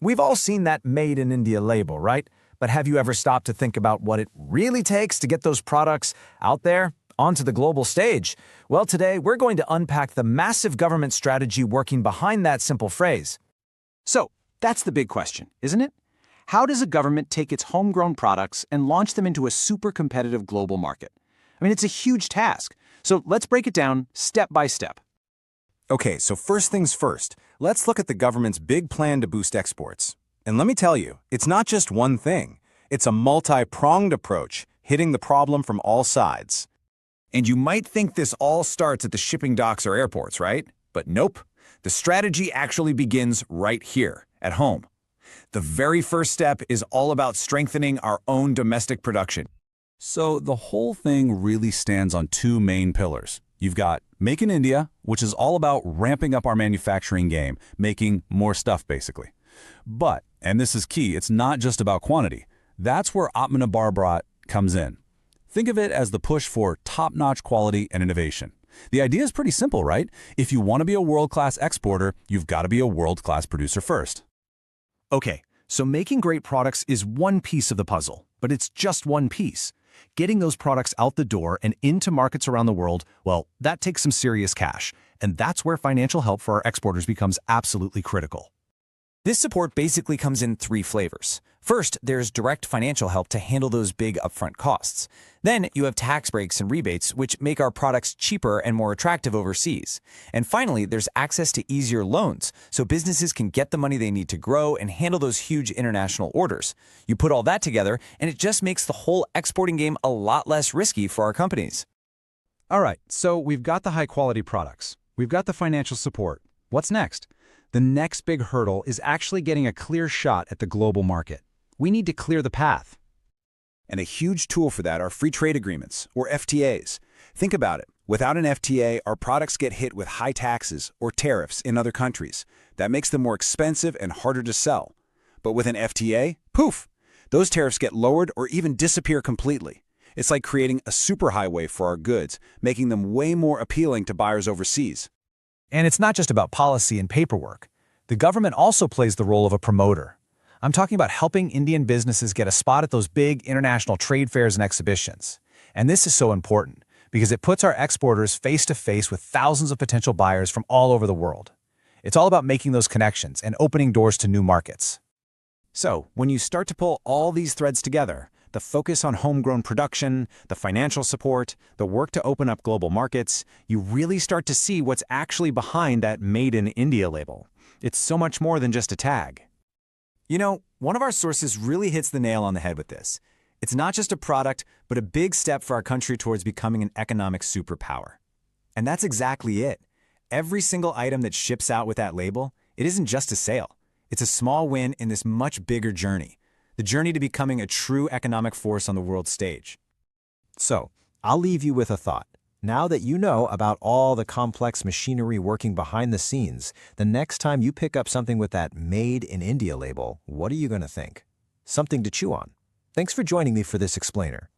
We've all seen that Made in India label, right? But have you ever stopped to think about what it really takes to get those products out there, onto the global stage? Well, today we're going to unpack the massive government strategy working behind that simple phrase. So, that's the big question, isn't it? How does a government take its homegrown products and launch them into a super competitive global market? I mean, it's a huge task. So let's break it down step by step. Okay, so first things first, let's look at the government's big plan to boost exports. And let me tell you, it's not just one thing. It's a multi-pronged approach, hitting the problem from all sides. And you might think this all starts at the shipping docks or airports, right? But nope. The strategy actually begins right here, at home. The very first step is all about strengthening our own domestic production. So the whole thing really stands on two main pillars. You've got Make in India, which is all about ramping up our manufacturing game, making more stuff basically. But, and this is key, it's not just about quantity. That's where Atmanirbhar Bharat comes in. Think of it as the push for top-notch quality and innovation. The idea is pretty simple, right? If you want to be a world-class exporter, you've got to be a world-class producer first. Okay, so making great products is one piece of the puzzle, but it's just one piece. Getting those products out the door and into markets around the world, well, that takes some serious cash, and that's where financial help for our exporters becomes absolutely critical. This support basically comes in three flavors. First, there's direct financial help to handle those big upfront costs. Then you have tax breaks and rebates, which make our products cheaper and more attractive overseas. And finally, there's access to easier loans, so businesses can get the money they need to grow and handle those huge international orders. You put all that together, and it just makes the whole exporting game a lot less risky for our companies. All right, so we've got the high-quality products. We've got the financial support. What's next? The next big hurdle is actually getting a clear shot at the global market. We need to clear the path. And a huge tool for that are free trade agreements, or FTAs. Think about it. Without an FTA, our products get hit with high taxes or tariffs in other countries. That makes them more expensive and harder to sell. But with an FTA, poof, those tariffs get lowered or even disappear completely. It's like creating a superhighway for our goods, making them way more appealing to buyers overseas. And it's not just about policy and paperwork. The government also plays the role of a promoter. I'm talking about helping Indian businesses get a spot at those big international trade fairs and exhibitions. And this is so important because it puts our exporters face to face with thousands of potential buyers from all over the world. It's all about making those connections and opening doors to new markets. So, when you start to pull all these threads together, the focus on homegrown production, the financial support, the work to open up global markets, you really start to see what's actually behind that Made in India label. It's so much more than just a tag. You know, one of our sources really hits the nail on the head with this. It's not just a product, but a big step for our country towards becoming an economic superpower. And that's exactly it. Every single item that ships out with that label, it isn't just a sale. It's a small win in this much bigger journey. The journey to becoming a true economic force on the world stage. So, I'll leave you with a thought. Now that you know about all the complex machinery working behind the scenes, the next time you pick up something with that Made in India label, what are you going to think? Something to chew on. Thanks for joining me for this explainer.